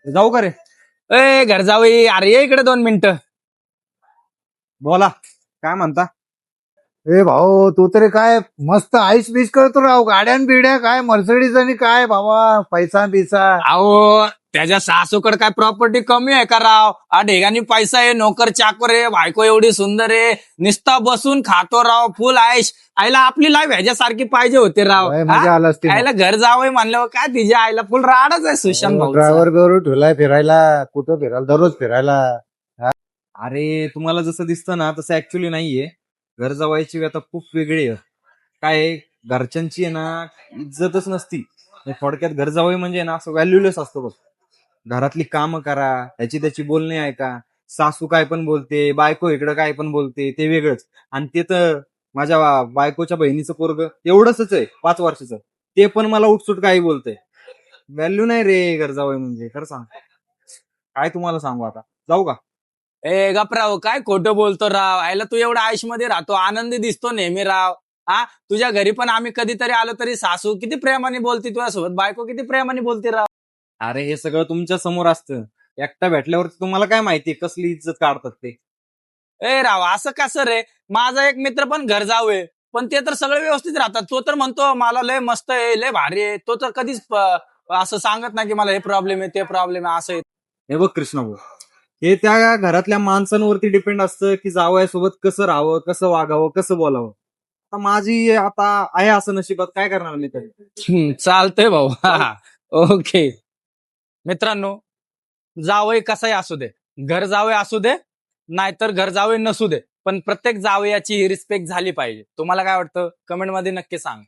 जाऊ का रे? ए घर जावई, अरे ये इकडे 2 मिनिटं. बोला, काय म्हणता? ए भाऊ तू तरी काय मस्त आईस बीस करतो राव, गाड्यान बिड्या काय मर्सिडीज आणि काय बाबा पैसा बिसा. अहो त्याच्या सासूकडे काय प्रॉपर्टी कमी आहे का राव? हा ढेगानी पैसा आहे, नोकर चाकर आहे, बायको एवढी सुंदर आहे, निस्ता बसून खातो राव, फुल आयश. आईला आपली लाईफ ह्याच्यासारखी पाहिजे होते राव. लय मजा आला असती. आईला घर जावंय म्हणल्यावर काय तिच्या आईला फुल राडच आहे सुशांत भाऊ. ड्रायव्हर बिवर ठेवलाय फिरायला, कुठं फिरायला दररोज फिरायला. अरे तुम्हाला जसं दिसतं ना तसं ऍक्च्युली नाहीये. घर जावायची व्यथा खूप वेगळी आहे. काय आहे, घरच्यांची आहे ना इज्जतच नसती. थोडक्यात घर जावई म्हणजे ना असं व्हॅल्यूलेस असतो बघ. घरातली कामं करा, ह्याची त्याची बोलणे ऐका. सासू काय पण बोलते, बायको इकडं काय पण बोलते, ते वेगळंच. आणि ते तर माझ्या बायकोच्या बहिणीचं पोरग एवढंच आहे 5 वर्षाचं, ते पण मला उठसूट काही बोलतंय. व्हॅल्यू नाही रे घर जावई म्हणजे, खरं सांग. काय तुम्हाला सांगू आता, जाऊ का? ए गपराव, काय खोटं बोलतो राव? आईला तू एवढा आयुष मध्ये राहतो, आनंदी दिसतो नेहमी राव. हा तुझ्या घरी पण आम्ही कधीतरी आलो तरी सासू किती प्रेमाने बोलते तुझ्यासोबत, बायको किती प्रेमाने बोलते राव. अरे हे सगळं तुमच्या समोर असतं. एकटा भेटल्यावरती तुम्हाला काय माहिती कसली इज्जत काढतात ते. ए राव असं कसं रे? माझा एक मित्र पण घर जावे, पण ते तर सगळे व्यवस्थित राहतात. तो तर म्हणतो मला लय मस्त आहे, लय भारी आहे. तो तर कधीच असं सांगत नाही की मला हे प्रॉब्लेम आहे, ते प्रॉब्लेम आहे, असं आहे. हे बघ कृष्णा भाऊ, हे त्या घरातल्या माणसांवरती डिपेंड असतं की जावयासोबत कसं राहावं, कसं वागावं, कसं बोलावं. आता माझी आता आहे असं नशिबात, काय करणार मी तरी. चालतंय भाऊ. ओके मित्रांनो, जावई कसाही असू दे, घर जावई असू दे, नाहीतर घर जावई नसू दे, पण प्रत्येक जावयाची ही रिस्पेक्ट झाली पाहिजे. तुम्हाला काय वाटतं? कमेंट मध्ये नक्की सांग.